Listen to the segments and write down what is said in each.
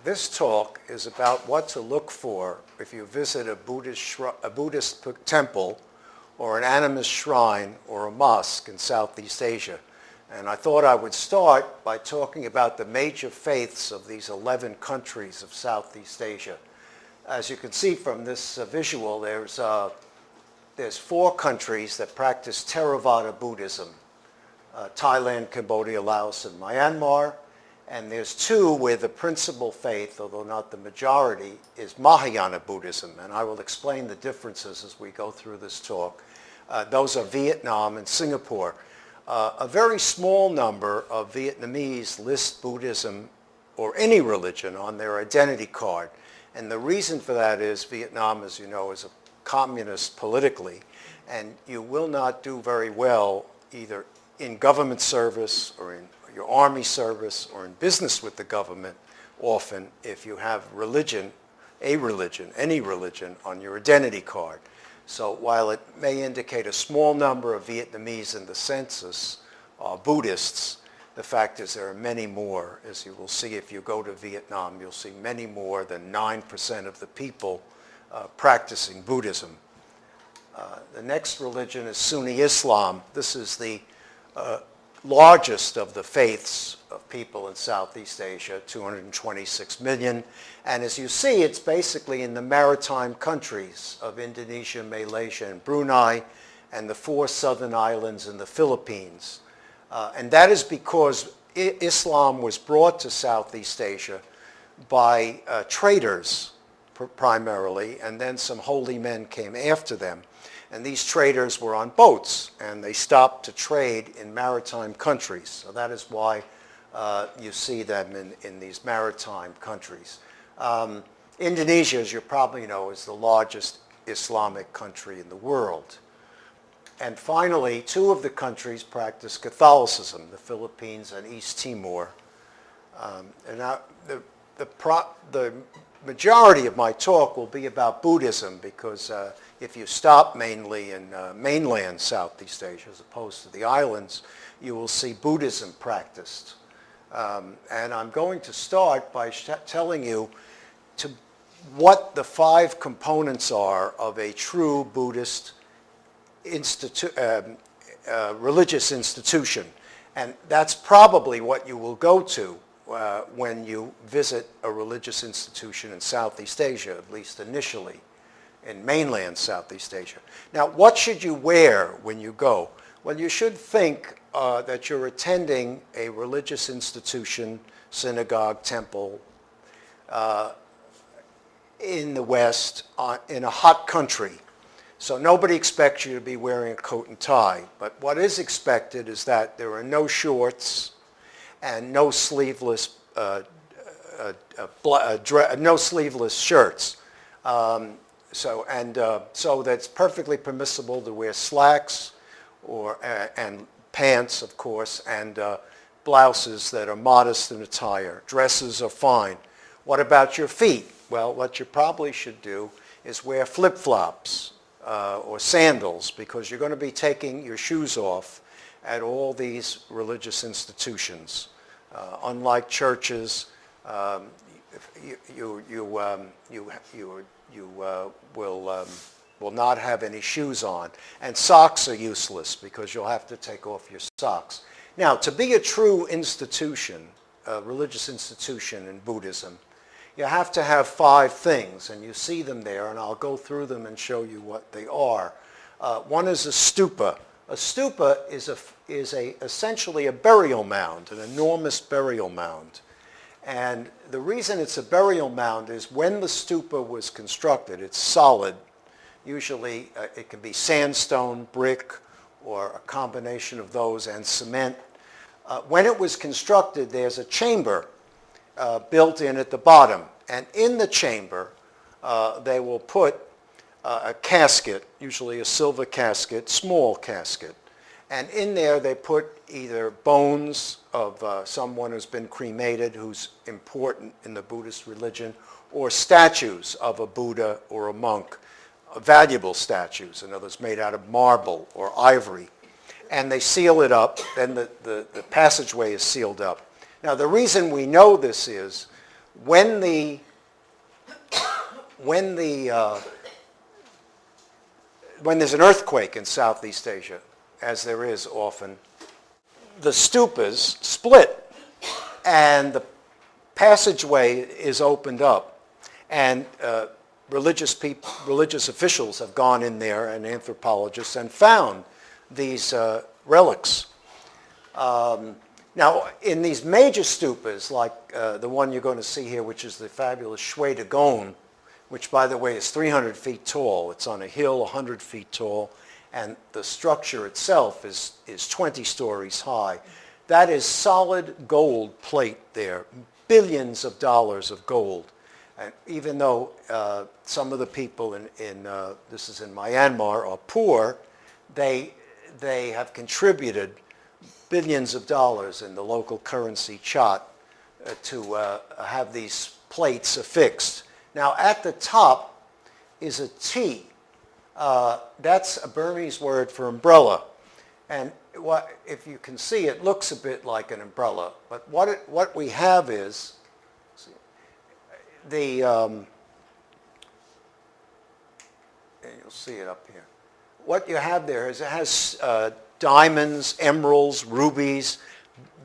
This talk is about what to look for if you visit a Buddhist temple or an animist shrine or a mosque in Southeast Asia. And I thought I would start by talking about the major faiths of these 11 countries of Southeast Asia. As you can see from this visual, there's 4 countries that practice Theravada Buddhism, Thailand, Cambodia, Laos, and Myanmar. And there's 2 where the principal faith, although not the majority, is Mahayana Buddhism. And I will explain the differences as we go through this talk. Those are Vietnam and Singapore. A very small number of Vietnamese list Buddhism or any religion on their identity card. And the reason for that is Vietnam, as you know, is a communist politically. And you will not do very well either in government service or in your army service or in business with the government often if you have religion, any religion on your identity card. So while it may indicate a small number of Vietnamese in the census are Buddhists, the fact is there are many more. As you will see if you go to Vietnam, you'll see many more than 9% of the people practicing Buddhism. The next religion is Sunni Islam. This is the largest of the faiths of people in Southeast Asia, 226 million. And as you see, it's basically in the maritime countries of Indonesia, Malaysia, and Brunei, and the 4 southern islands in the Philippines. And that is because Islam was brought to Southeast Asia by traders primarily, and then some holy men came after them. And these traders were on boats, and they stopped to trade in maritime countries. So that is why you see them in these maritime countries. Indonesia, as you probably know, is the largest Islamic country in the world. And finally, 2 of the countries practice Catholicism, the Philippines and East Timor. And now the majority of my talk will be about Buddhism because if you stop mainly in mainland Southeast Asia as opposed to the islands, you will see Buddhism practiced. And I'm going to start by telling you what the 5 components are of a true Buddhist religious institution. And that's probably what you will go to when you visit a religious institution in Southeast Asia, at least initially, in mainland Southeast Asia. Now, what should you wear when you go? Well, you should think that you're attending a religious institution, synagogue, temple, in the West, in a hot country. So nobody expects you to be wearing a coat and tie. But what is expected is that there are no shorts and no sleeveless shirts. So that's perfectly permissible to wear slacks and pants, of course, and blouses that are modest in attire. Dresses are fine. What about your feet? Well, what you probably should do is wear flip-flops or sandals because you're going to be taking your shoes off at all these religious institutions. Unlike churches, you will not have any shoes on. And socks are useless because you'll have to take off your socks. Now, to be a true institution, a religious institution in Buddhism, you have to have 5 things, and you see them there, and I'll go through them and show you what they are. One is a stupa. A stupa is essentially a burial mound, an enormous burial mound. And the reason it's a burial mound is when the stupa was constructed, it's solid. Usually it can be sandstone, brick, or a combination of those and cement. When it was constructed, there's a chamber built in at the bottom. And in the chamber, they will put a casket, usually a silver casket, small casket. And in there they put either bones of someone who's been cremated, who's important in the Buddhist religion, or statues of a Buddha or a monk, valuable statues, in other words, made out of marble or ivory. And they seal it up, then the passageway is sealed up. Now the reason we know this is When the when the when there's an earthquake in Southeast Asia, as there is often, the stupas split and the passageway is opened up, and religious officials have gone in there, and anthropologists, and found these relics. Now, in these major stupas, like the one you're going to see here, which is the fabulous Shui Dagon, which, by the way, is 300 feet tall. It's on a hill, 100 feet tall, and the structure itself is 20 stories high. That is solid gold plate there, billions of dollars of gold. And even though some of the people this is in Myanmar, are poor, they have contributed billions of dollars in the local currency kyat to have these plates affixed. Now, at the top is a T. That's a Burmese word for umbrella. And if you can see, it looks a bit like an umbrella. But what we have is and you'll see it up here. What you have there is it has diamonds, emeralds, rubies,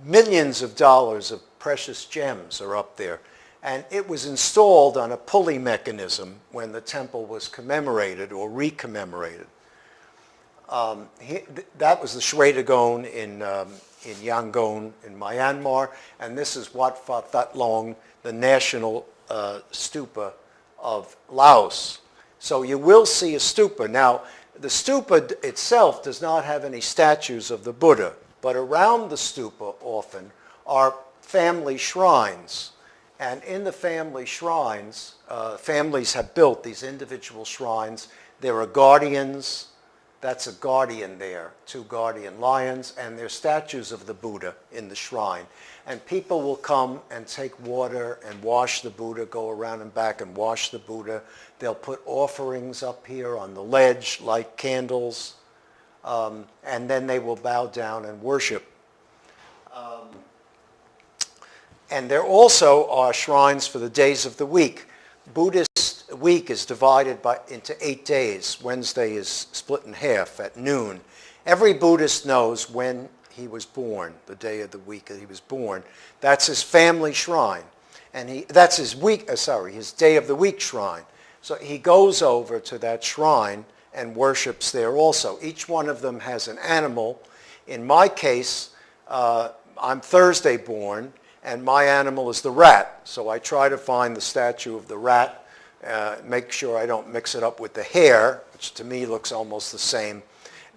millions of dollars of precious gems are up there. And it was installed on a pulley mechanism when the temple was commemorated or re-commemorated. That was the Shui Dagon in Yangon in Myanmar, and this is Wat Phra That Long, the national stupa of Laos. So you will see a stupa. Now, the stupa itself does not have any statues of the Buddha, but around the stupa often are family shrines. And in the family shrines, families have built these individual shrines. There are guardians. That's a guardian there, 2 guardian lions, and there are statues of the Buddha in the shrine. And people will come and take water and wash the Buddha, go around and back and wash the Buddha. They'll put offerings up here on the ledge, light candles, and then they will bow down and worship. And there also are shrines for the days of the week. Buddhist week is divided into 8 days. Wednesday is split in half at noon. Every Buddhist knows when he was born, the day of the week that he was born. That's his family shrine. And that's his his day of the week shrine. So he goes over to that shrine and worships there also. Each one of them has an animal. In my case, I'm Thursday born, and my animal is the rat. So I try to find the statue of the rat, make sure I don't mix it up with the hare, which to me looks almost the same.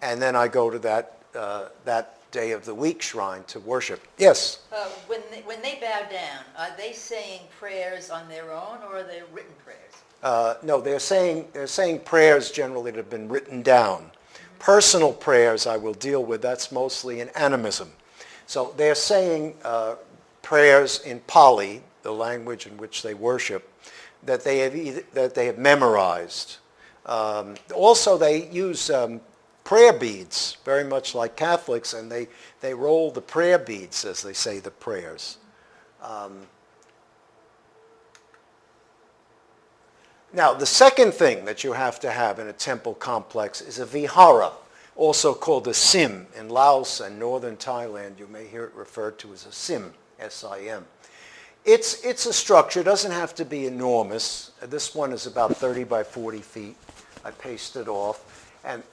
And then I go to that day of the week shrine to worship. Yes? When they bow down, are they saying prayers on their own, or are they written prayers? No, they're saying prayers generally that have been written down. Mm-hmm. Personal prayers I will deal with. That's mostly in animism. So they're saying prayers in Pali, the language in which they worship, that they have memorized. Also, they use prayer beads, very much like Catholics, and they roll the prayer beads as they say the prayers. Now, the second thing that you have to have in a temple complex is a vihara, also called a sim. In Laos and northern Thailand, you may hear it referred to as a sim, S-I-M. It's a structure. It doesn't have to be enormous. This one is about 30 by 40 feet. I pasted off. And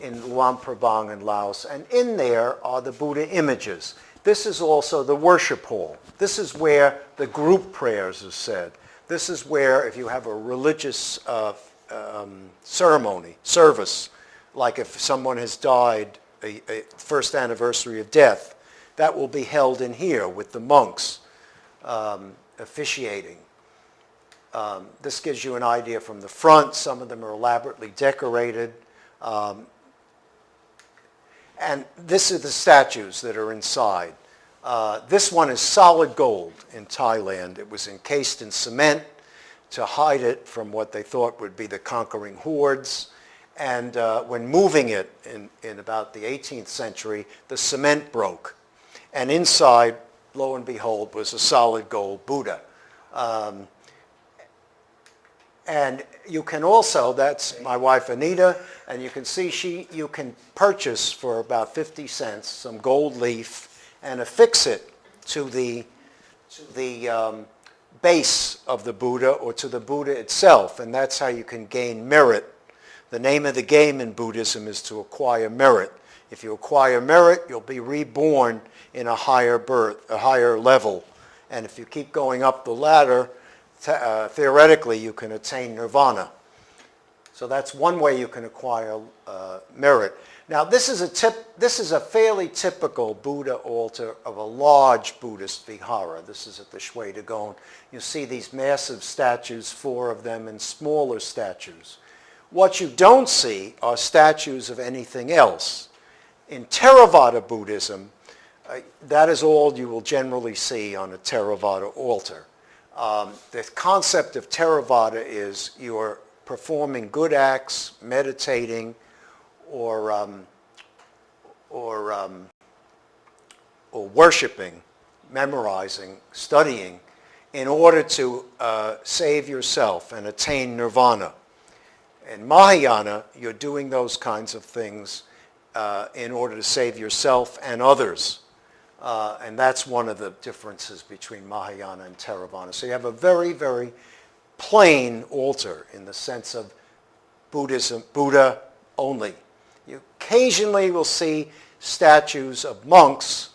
in Luang Prabang in Laos. And in there are the Buddha images. This is also the worship hall. This is where the group prayers are said. This is where, if you have a religious service, like if someone has died, a first anniversary of death, that will be held in here with the monks officiating. This gives you an idea from the front. Some of them are elaborately decorated. And this are the statues that are inside. This one is solid gold in Thailand. It was encased in cement to hide it from what they thought would be the conquering hordes. And when moving it in about the 18th century, the cement broke. And inside, lo and behold, was a solid gold Buddha. And you can also, that's my wife Anita, and you can see you can purchase for about 50 cents some gold leaf and affix it to the base of the Buddha or to the Buddha itself, and that's how you can gain merit. The name of the game in Buddhism is to acquire merit. If you acquire merit, you'll be reborn in a higher birth, a higher level. And if you keep going up the ladder, theoretically you can attain nirvana. So that's one way you can acquire merit. Now this is a fairly typical Buddha altar of a large Buddhist vihara. This is at the Shui Dagon. You see these massive statues, 4 of them, and smaller statues. What you don't see are statues of anything else. In Theravada Buddhism, that is all you will generally see on a Theravada altar. The concept of Theravada is you're performing good acts, meditating, or worshiping, memorizing, studying, in order to save yourself and attain nirvana. In Mahayana, you're doing those kinds of things in order to save yourself and others. And that's one of the differences between Mahayana and Theravada. So you have a very, very plain altar in the sense of Buddhism, Buddha only. You occasionally will see statues of monks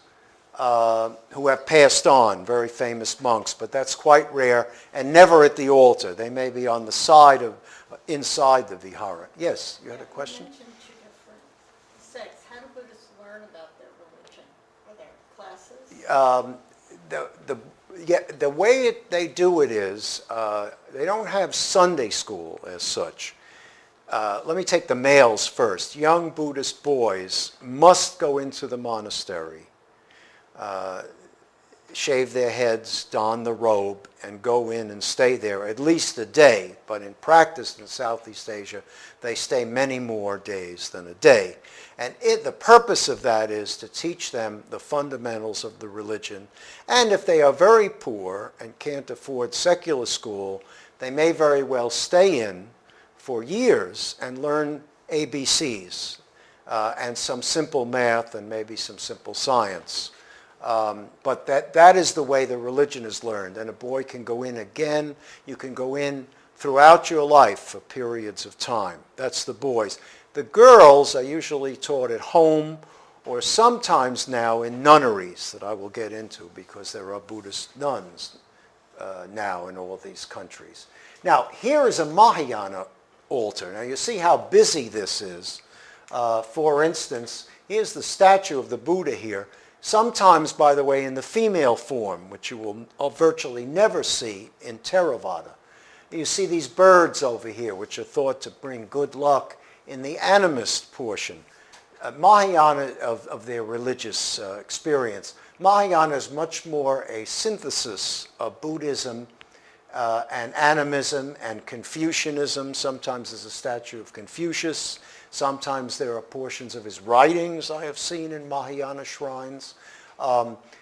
who have passed on, very famous monks, but that's quite rare and never at the altar. They may be on the side of, inside the vihara. Yes, you had a question? You mentioned 2 different sects. How do Buddhists learn about their religion? Are there classes? The way they do it is, they don't have Sunday school as such. Let me take the males first. Young Buddhist boys must go into the monastery, shave their heads, don the robe, and go in and stay there at least a day. But in practice in Southeast Asia, they stay many more days than a day. And the purpose of that is to teach them the fundamentals of the religion. And if they are very poor and can't afford secular school, they may very well stay in for years and learn ABCs and some simple math and maybe some simple science. But that is the way the religion is learned. And a boy can go in again. You can go in throughout your life for periods of time. That's the boys. The girls are usually taught at home or sometimes now in nunneries that I will get into because there are Buddhist nuns now in all these countries. Now, here is a Mahayana altar. Now, you see how busy this is. For instance, here's the statue of the Buddha here. Sometimes, by the way, in the female form, which you will virtually never see in Theravada. You see these birds over here, which are thought to bring good luck in the animist portion. Mahayana of their religious experience. Mahayana is much more a synthesis of Buddhism and animism and Confucianism. Sometimes there's a statue of Confucius. Sometimes there are portions of his writings I have seen in Mahayana shrines.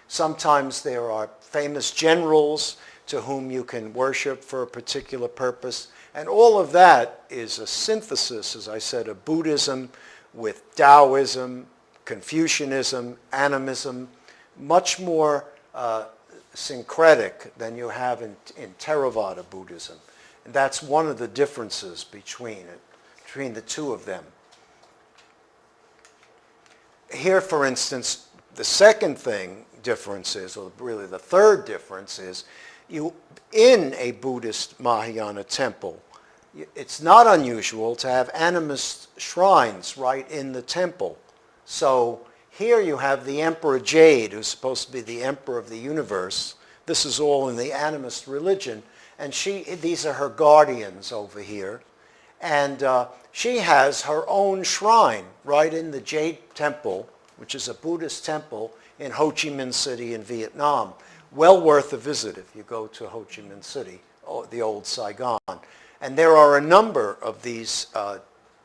Sometimes there are famous generals to whom you can worship for a particular purpose. And all of that is a synthesis, as I said, of Buddhism with Taoism, Confucianism, animism, much more syncretic than you have in Theravada Buddhism. And that's one of the differences between the two of them. Here, for instance, the second difference is, or really the third difference is, in a Buddhist Mahayana temple, it's not unusual to have animist shrines right in the temple. So here you have the Emperor Jade, who's supposed to be the emperor of the universe. This is all in the animist religion. And these are her guardians over here. And she has her own shrine right in the Jade Temple, which is a Buddhist temple in Ho Chi Minh City in Vietnam. Well worth a visit if you go to Ho Chi Minh City, the old Saigon. And there are a number of these.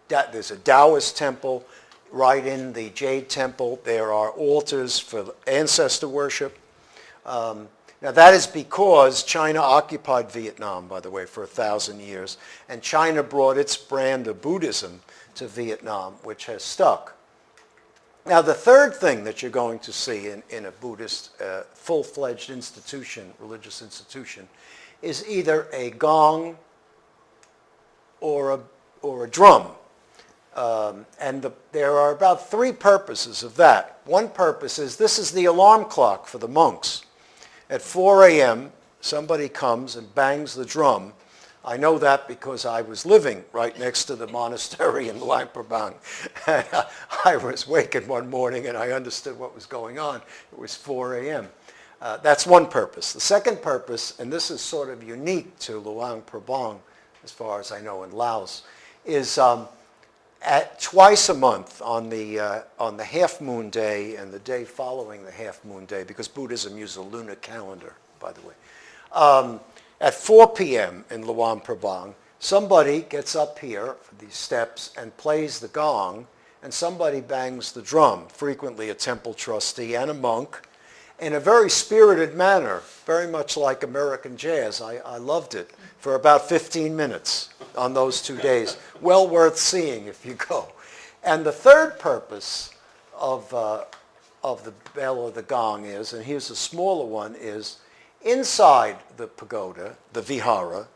There's a Taoist temple right in the Jade Temple. There are altars for ancestor worship. Now that is because China occupied Vietnam, by the way, for 1,000 years, and China brought its brand of Buddhism to Vietnam, which has stuck. Now the third thing that you're going to see in a Buddhist full-fledged institution, religious institution, is either a gong or a drum. There are about three purposes of that. One purpose is this is the alarm clock for the monks. At 4 a.m., somebody comes and bangs the drum. I know that because I was living right next to the monastery in Luang Prabang. And I was wakened one morning and I understood what was going on. It was 4 a.m. That's one purpose. The second purpose, and this is sort of unique to Luang Prabang, as far as I know in Laos, is twice a month on the half moon day and the day following the half moon day, because Buddhism uses a lunar calendar, by the way. At 4 p.m. in Luang Prabang, somebody gets up here for these steps and plays the gong, and somebody bangs the drum, frequently a temple trustee and a monk, in a very spirited manner, very much like American jazz. I loved it for about 15 minutes on those 2 days. Well worth seeing if you go. And the third purpose of the bell or the gong is, and here's a smaller one, is inside the pagoda, the vihara,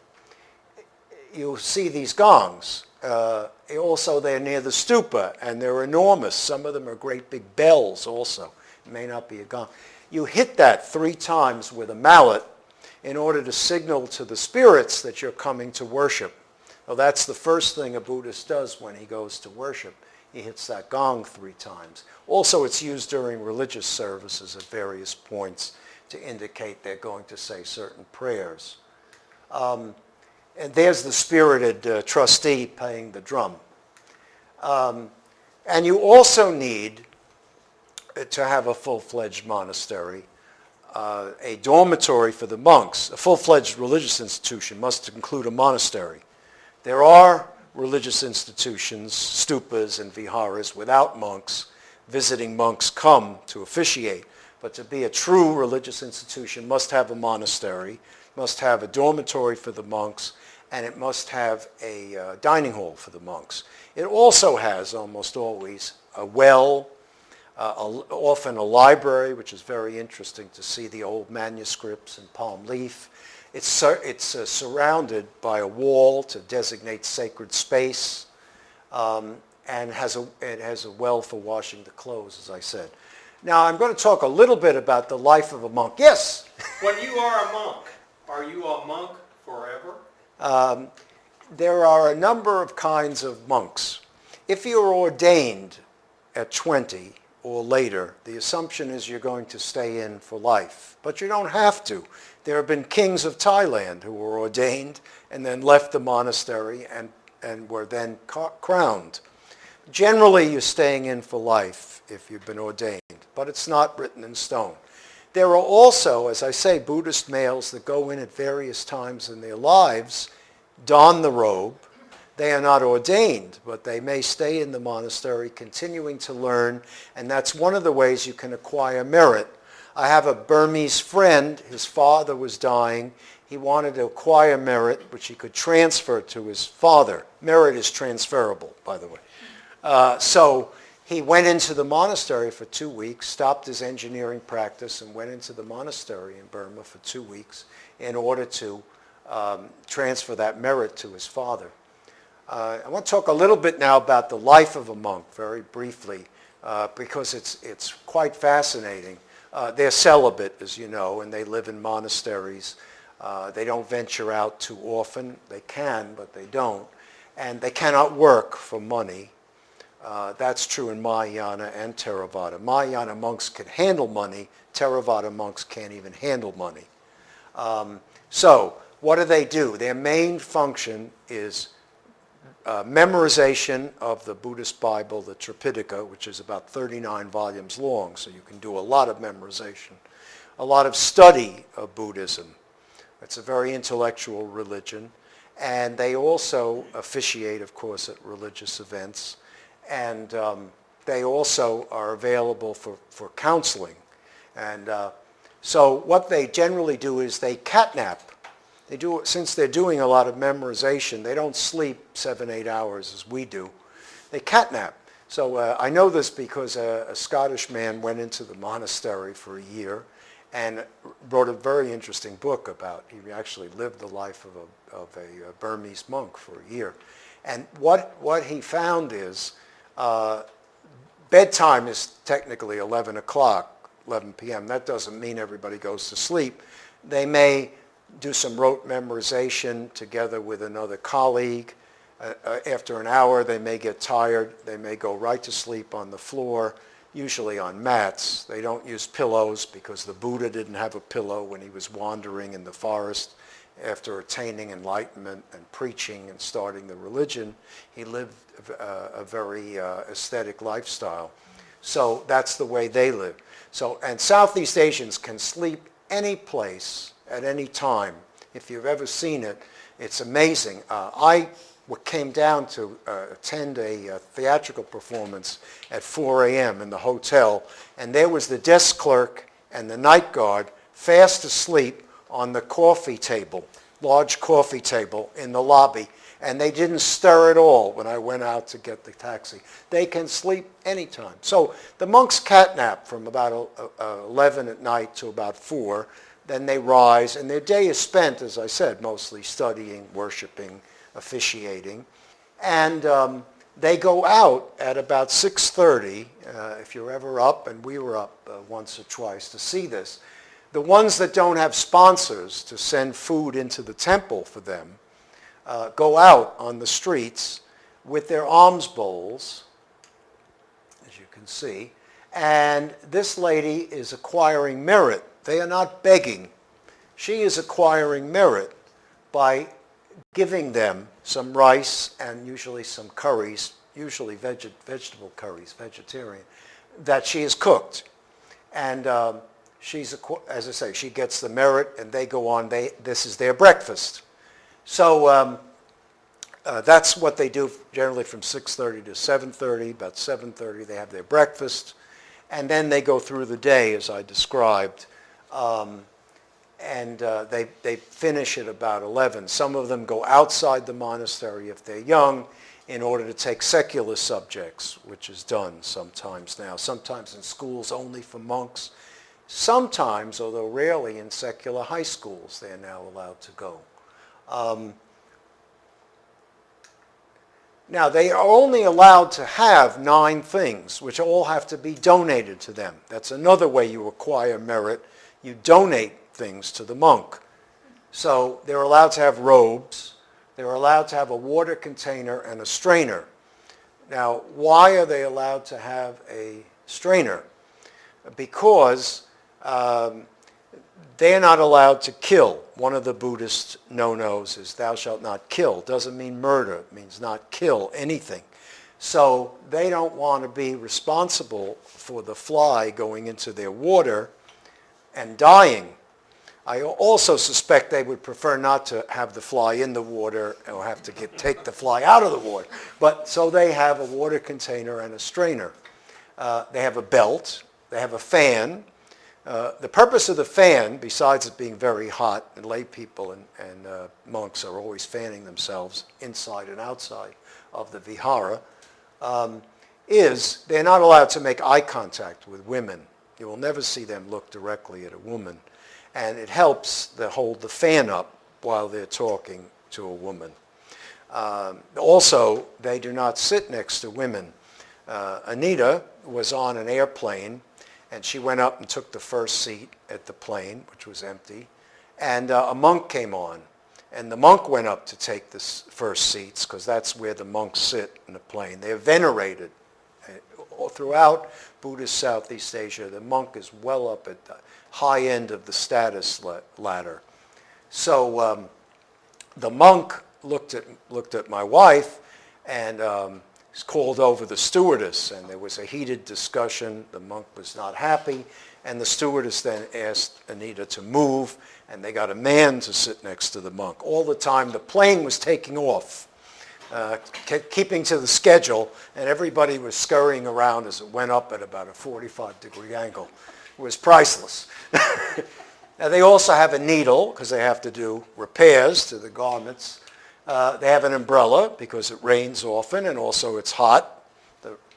you'll see these gongs. Also, they're near the stupa, and they're enormous. Some of them are great big bells also. It may not be a gong. You hit that 3 times with a mallet in order to signal to the spirits that you're coming to worship. Well, that's the first thing a Buddhist does when he goes to worship. He hits that gong 3 times. Also, it's used during religious services at various points to indicate they're going to say certain prayers. And there's the spirited trustee playing the drum. And you also need, to have a full-fledged monastery, a dormitory for the monks. A full-fledged religious institution must include a monastery. There are religious institutions, stupas and viharas, without monks. Visiting monks come to officiate. But to be a true religious institution must have a monastery, must have a dormitory for the monks, and it must have a dining hall for the monks. It also has, almost always, a well, often a library, which is very interesting to see the old manuscripts and palm leaf. It's surrounded by a wall to designate sacred space, and it has a well for washing the clothes, as I said. Now, I'm going to talk a little bit about the life of a monk. Yes? When you are a monk, are you a monk forever? There are a number of kinds of monks. If you're ordained at 20 or later, the assumption is you're going to stay in for life. But you don't have to. There have been kings of Thailand who were ordained and then left the monastery and were then crowned. Generally, you're staying in for life if you've been ordained, but it's not written in stone. There are also, as I say, Buddhist males that go in at various times in their lives, don the robe. They are not ordained, but they may stay in the monastery continuing to learn, and that's one of the ways you can acquire merit. I have a Burmese friend. His father was dying. He wanted to acquire merit, which he could transfer to his father. Merit is transferable, by the way. So he went into the monastery for 2 weeks, stopped his engineering practice, and went into the monastery in Burma for 2 weeks in order to transfer that merit to his father. I want to talk a little bit now about the life of a monk, very briefly, because it's quite fascinating. They're celibate, as you know, and they live in monasteries. They don't venture out too often. They can, but they don't. And they cannot work for money. That's true in Mahayana and Theravada. Mahayana monks can handle money. Theravada monks can't even handle money. So what do? Their main function is memorization of the Buddhist Bible, the Tripitaka, which is about 39 volumes long, so you can do a lot of memorization. A lot of study of Buddhism. It's a very intellectual religion. And they also officiate, of course, at religious events. And they also are available for counseling. And So what they generally do is they catnap. They do, since they're doing a lot of memorization, they don't sleep 7-8 hours as we do. They catnap. So I know this because a Scottish man went into the monastery for a year and wrote a very interesting book about, he actually lived the life of a Burmese monk for a year. And what he found is bedtime is technically 11 o'clock, 11 p.m. That doesn't mean everybody goes to sleep. They may do some rote memorization together with another colleague. After an hour, they may get tired. They may go right to sleep on the floor, usually on mats. They don't use pillows because the Buddha didn't have a pillow when he was wandering in the forest after attaining enlightenment and preaching and starting the religion. He lived a very aesthetic lifestyle. So that's the way they live. So, and Southeast Asians can sleep any place at any time. If you've ever seen it, it's amazing. I came down to attend a theatrical performance at 4 a.m. in the hotel, and there was the desk clerk and the night guard fast asleep on the coffee table, large coffee table in the lobby, and they didn't stir at all when I went out to get the taxi. They can sleep anytime. So the monks catnap from about 11 at night to about 4. Then they rise, and their day is spent, as I said, mostly studying, worshiping, officiating. And they go out at about 6:30, if you're ever up, and we were up once or twice to see this. The ones that don't have sponsors to send food into the temple for them go out on the streets with their alms bowls, as you can see, and this lady is acquiring merit. They are not begging. She is acquiring merit by giving them some rice and usually some curries, usually vegetable curries, vegetarian, that she has cooked. And she's, as I say, she gets the merit and they go on, this is their breakfast. So that's what they do generally from 6:30 to 7:30. About 7:30 they have their breakfast, and then they go through the day as I described. They finish at about 11. Some of them go outside the monastery if they're young in order to take secular subjects, which is done sometimes now. Sometimes in schools only for monks. Sometimes, although rarely, in secular high schools they're now allowed to go. Now, they are only allowed to have 9 things, which all have to be donated to them. That's another way you acquire merit. You donate things to the monk. So they're allowed to have robes. They're allowed to have a water container and a strainer. Now, why are they allowed to have a strainer? Because they're not allowed to kill. One of the Buddhist no-nos is thou shalt not kill. Doesn't mean murder. It means not kill anything. So they don't want to be responsible for the fly going into their water and dying. I also suspect they would prefer not to have the fly in the water or have to take the fly out of the water. But so they have a water container and a strainer. They have a belt. They have a fan. The purpose of the fan, besides it being very hot, and lay people and monks are always fanning themselves inside and outside of the vihara, is they're not allowed to make eye contact with women. You will never see them look directly at a woman. And it helps to hold the fan up while they're talking to a woman. Also, they do not sit next to women. Anita was on an airplane, and she went up and took the first seat at the plane, which was empty, and a monk came on. And the monk went up to take the first seats, because that's where the monks sit in the plane. They're venerated. Throughout Buddhist Southeast Asia, the monk is well up at the high end of the status ladder. So the monk looked at my wife and called over the stewardess, and there was a heated discussion. The monk was not happy, and the stewardess then asked Anita to move, and they got a man to sit next to the monk. All the time the plane was taking off, keeping to the schedule, and everybody was scurrying around as it went up at about a 45-degree angle, was priceless. Now, they also have a needle because they have to do repairs to the garments. They have an umbrella because it rains often and also it's hot.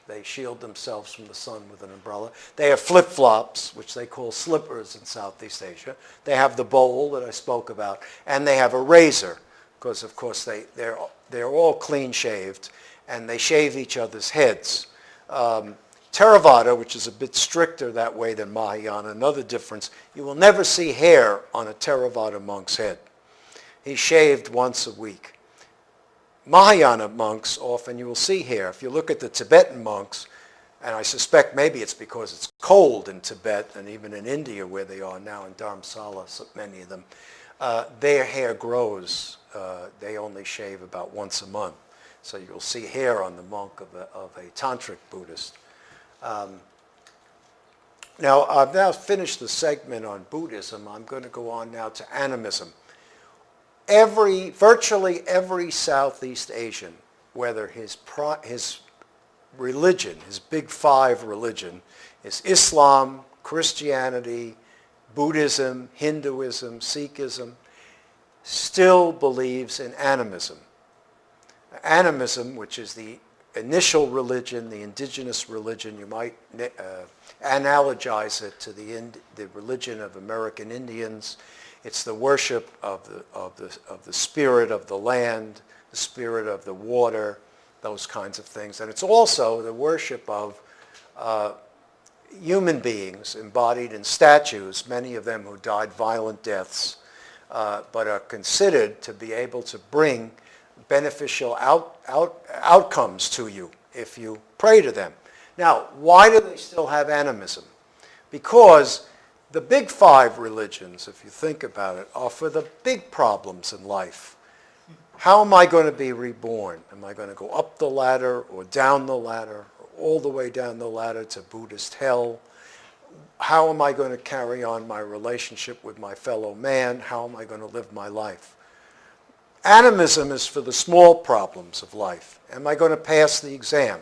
They shield themselves from the sun with an umbrella. They have flip-flops, which they call slippers in Southeast Asia. They have the bowl that I spoke about, and they have a razor because, of course, they're all clean-shaved, and they shave each other's heads. Theravada, which is a bit stricter that way than Mahayana, another difference, you will never see hair on a Theravada monk's head. He's shaved once a week. Mahayana monks, often you will see hair. If you look at the Tibetan monks, and I suspect maybe it's because it's cold in Tibet and even in India where they are now in Dharamsala, so many of them, their hair grows. They only shave about once a month. So you'll see hair on the monk of a tantric Buddhist. Now, I've now finished the segment on Buddhism. I'm going to go on now to animism. Virtually every Southeast Asian, whether his religion, his big five religion, is Islam, Christianity, Buddhism, Hinduism, Sikhism, still believes in animism. Animism, which is the initial religion, the indigenous religion, you might analogize it to the religion of American Indians. It's the worship of the spirit of the land, the spirit of the water, those kinds of things. And it's also the worship of human beings embodied in statues, many of them who died violent deaths, but are considered to be able to bring beneficial outcomes to you if you pray to them. Now, why do they still have animism? Because the big five religions, if you think about it, are for the big problems in life. How am I going to be reborn? Am I going to go up the ladder or down the ladder or all the way down the ladder to Buddhist hell? How am I going to carry on my relationship with my fellow man? How am I going to live my life? Animism is for the small problems of life. Am I going to pass the exam?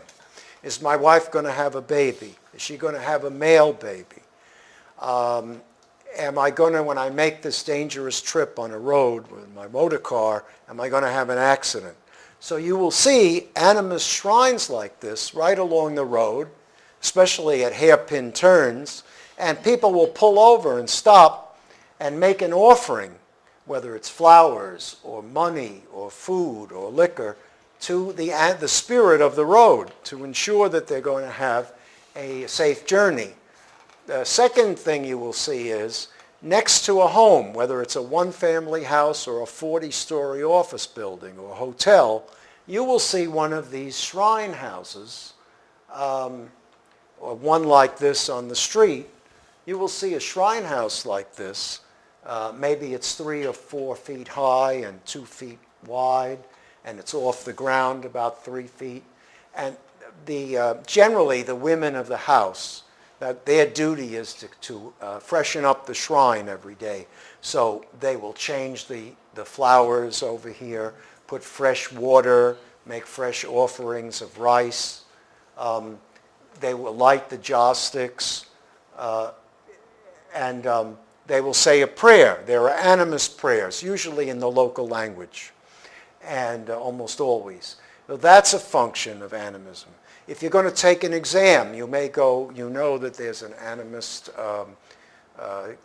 Is my wife going to have a baby? Is she going to have a male baby? Am I going to, when I make this dangerous trip on a road with my motor car, am I going to have an accident? So you will see animist shrines like this right along the road, especially at hairpin turns, and people will pull over and stop and make an offering, whether it's flowers or money or food or liquor, to the spirit of the road to ensure that they're going to have a safe journey. The second thing you will see is next to a home, whether it's a one-family house or a 40-story office building or a hotel, you will see one of these shrine houses, or one like this on the street. You will see a shrine house like this. Maybe it's 3 or 4 feet high and 2 feet wide, and it's off the ground about 3 feet. And generally, the women of the house, that their duty is to freshen up the shrine every day. So they will change the flowers over here, put fresh water, make fresh offerings of rice. They will light the joss sticks, and they will say a prayer. There are animist prayers, usually in the local language, and almost always. So that's a function of animism. If you're going to take an exam, you may go, you know that there's an animist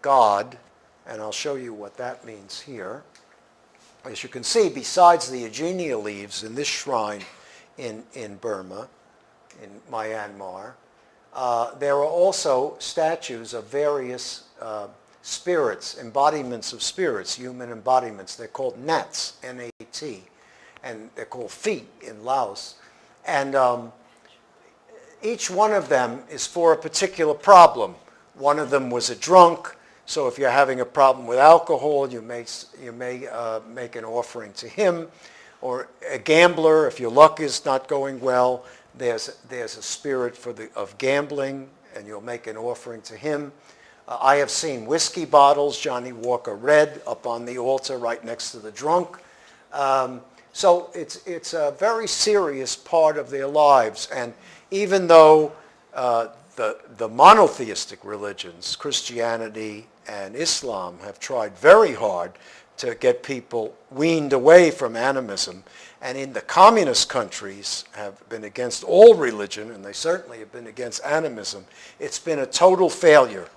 god, and I'll show you what that means here. As you can see, besides the eugenia leaves in this shrine in Burma, in Myanmar, there are also statues of various spirits, embodiments of spirits, human embodiments. They're called nats, N-A-T, and they're called feet in Laos. And each one of them is for a particular problem. One of them was a drunk, so if you're having a problem with alcohol, you may make an offering to him. Or a gambler, if your luck is not going well, there's a spirit of gambling, and you'll make an offering to him. I have seen whiskey bottles, Johnny Walker Red, up on the altar right next to the drunk. So it's a very serious part of their lives. And even though the monotheistic religions, Christianity and Islam, have tried very hard to get people weaned away from animism, and in the communist countries have been against all religion, and they certainly have been against animism. It's been a total failure.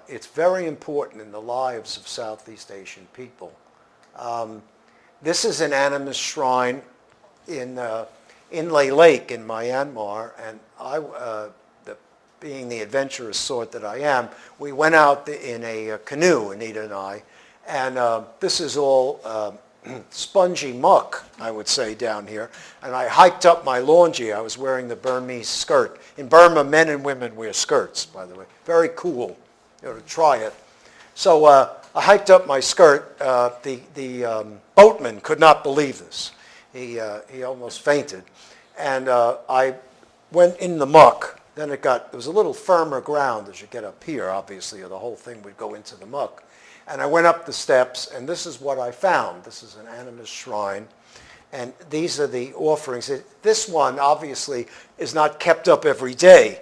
It's very important in the lives of Southeast Asian people. This is an Animist Shrine in Inlay Lake in Myanmar, and being the adventurous sort that I am, we went out in a canoe, Anita and I, and this is all spongy muck, I would say, down here. And I hiked up my laundry. I was wearing the Burmese skirt. In Burma, men and women wear skirts, by the way. Very cool. You ought to try it. So I hiked up my skirt. The boatman could not believe this. He almost fainted. And I went in the muck. Then it was a little firmer ground as you get up here, obviously, or the whole thing would go into the muck. And I went up the steps, and this is what I found. This is an Animist Shrine, and these are the offerings. This one, obviously, is not kept up every day.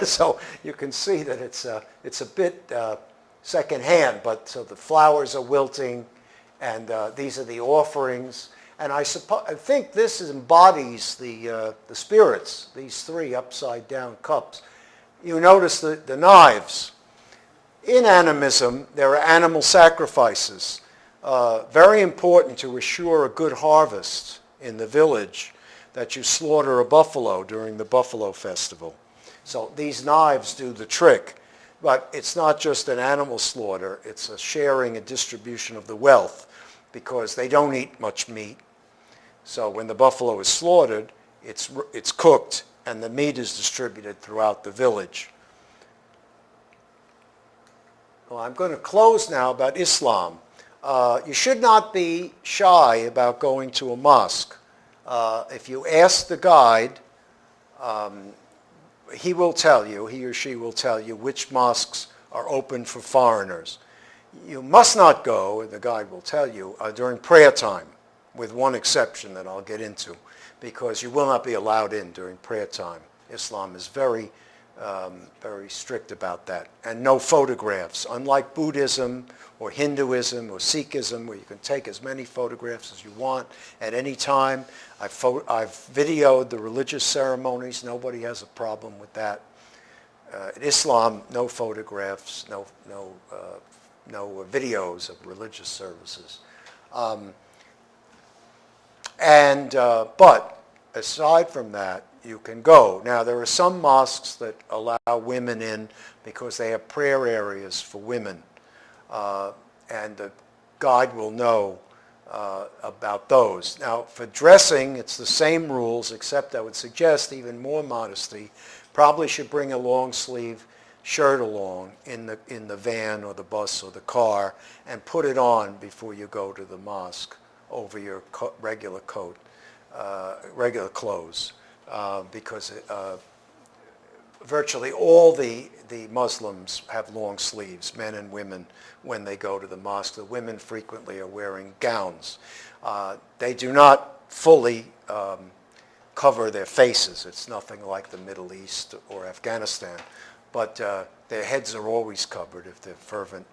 So you can see that it's a bit secondhand, but so the flowers are wilting, and these are the offerings. And I think this embodies the spirits, these three upside-down cups. You notice the knives. In animism, there are animal sacrifices, very important to assure a good harvest in the village, that you slaughter a buffalo during the buffalo festival. So these knives do the trick, but it's not just an animal slaughter, it's a sharing and distribution of the wealth, because they don't eat much meat. So when the buffalo is slaughtered, it's cooked, and the meat is distributed throughout the village. Well, I'm going to close now about Islam. You should not be shy about going to a mosque. If you ask the guide, he or she will tell you which mosques are open for foreigners. You must not go, and the guide will tell you, during prayer time, with one exception that I'll get into, because you will not be allowed in during prayer time. Islam is very strict about that. And no photographs. Unlike Buddhism or Hinduism or Sikhism, where you can take as many photographs as you want at any time. I've videoed the religious ceremonies. Nobody has a problem with that. In Islam, no photographs, no videos of religious services. But aside from that, you can go. Now, there are some mosques that allow women in because they have prayer areas for women. And the guide will know about those. Now, for dressing, it's the same rules, except I would suggest even more modesty. Probably should bring a long sleeve shirt along in the van or the bus or the car, and put it on before you go to the mosque over your regular coat, regular clothes, because virtually all the Muslims have long sleeves, men and women, when they go to the mosque. The women frequently are wearing gowns. They do not fully cover their faces. It's nothing like the Middle East or Afghanistan, but their heads are always covered if they're fervent.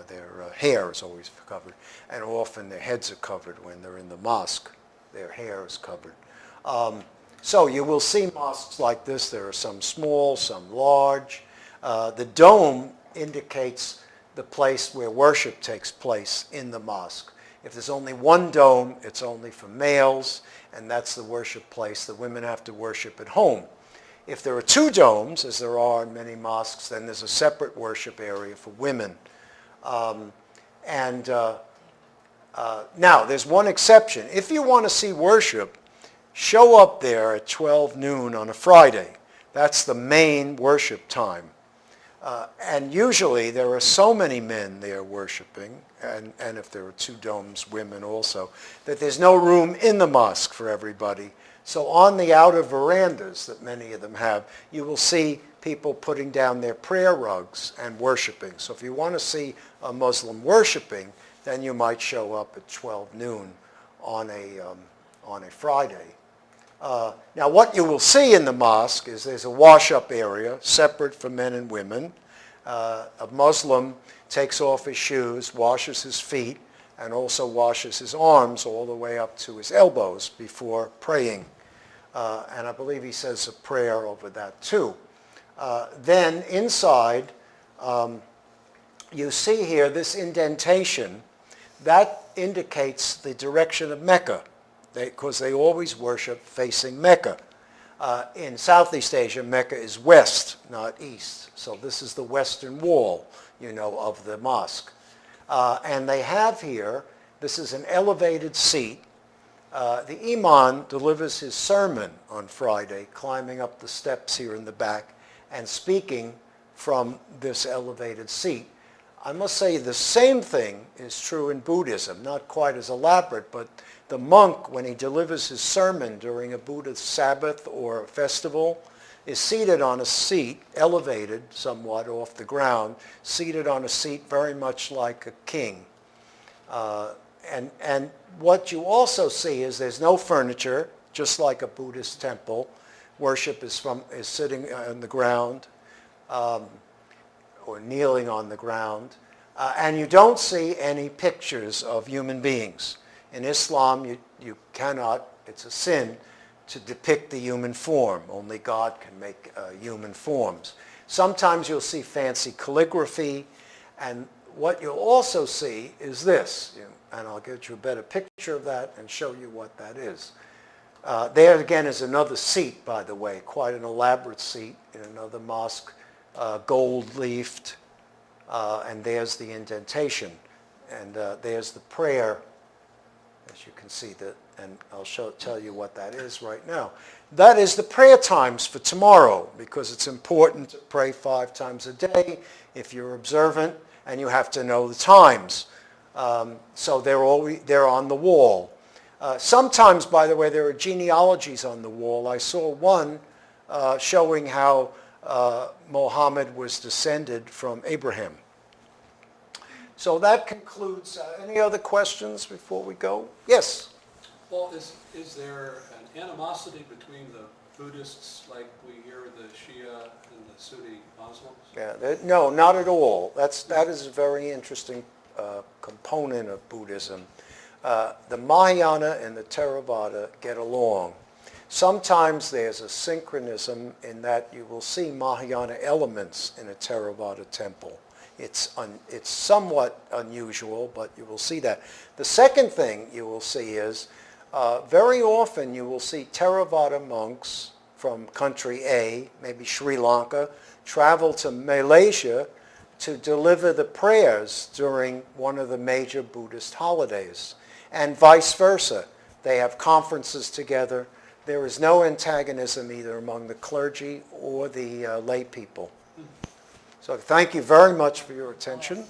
Their hair is always covered, and often their heads are covered when they're in the mosque. Their hair is covered. So you will see mosques like this. There are some small, some large. The dome indicates the place where worship takes place in the mosque. If there's only one dome, it's only for males, and that's the worship place. The women have to worship at home. If there are two domes, as there are in many mosques, then there's a separate worship area for women. Now, there's one exception. If you want to see worship, show up there at 12 noon on a Friday. That's the main worship time. And usually there are so many men there worshiping, and if there are two domes, women also, that there's no room in the mosque for everybody. So on the outer verandas that many of them have, you will see people putting down their prayer rugs and worshiping. So if you want to see a Muslim worshiping, then you might show up at 12 noon on a Friday. Now what you will see in the mosque is there's a wash-up area separate for men and women. A Muslim takes off his shoes, washes his feet, and also washes his arms all the way up to his elbows before praying. And I believe he says a prayer over that too. Then inside, you see here this indentation. That indicates the direction of Mecca, because they always worship facing Mecca. In Southeast Asia, Mecca is west, not east. So this is the western wall, of the mosque. And they have here, this is an elevated seat. The imam delivers his sermon on Friday, climbing up the steps here in the back and speaking from this elevated seat. I must say the same thing is true in Buddhism, not quite as elaborate, but the monk, when he delivers his sermon during a Buddhist Sabbath or a festival, is seated on a seat, elevated somewhat off the ground, seated on a seat very much like a king. And what you also see is there's no furniture, just like a Buddhist temple. Worship is sitting on the ground. Or kneeling on the ground. And you don't see any pictures of human beings. In Islam, you cannot, it's a sin to depict the human form. Only God can make human forms. Sometimes you'll see fancy calligraphy, and what you'll also see is this, and I'll get you a better picture of that and show you what that is. There again is another seat, by the way, quite an elaborate seat in another mosque. Gold-leafed, and there's the indentation, and there's the prayer, as you can see that, and I'll tell you what that is right now. That is the prayer times for tomorrow, because it's important to pray 5 times a day if you're observant, and you have to know the times. So they're on the wall. Sometimes, by the way, there are genealogies on the wall. I saw one showing how Muhammad was descended from Abraham. So that concludes. Any other questions before we go? Yes? Well, is there an animosity between the Buddhists, like we hear the Shia and the Sunni Muslims? Yeah, no, not at all. That is a very interesting component of Buddhism. The Mahayana and the Theravada get along. Sometimes there's a synchronism in that you will see Mahayana elements in a Theravada temple. It's somewhat unusual, but you will see that. The second thing you will see is very often you will see Theravada monks from country A, maybe Sri Lanka, travel to Malaysia to deliver the prayers during one of the major Buddhist holidays, and vice versa. They have conferences together. There is no antagonism either among the clergy or the lay people. So thank you very much for your attention.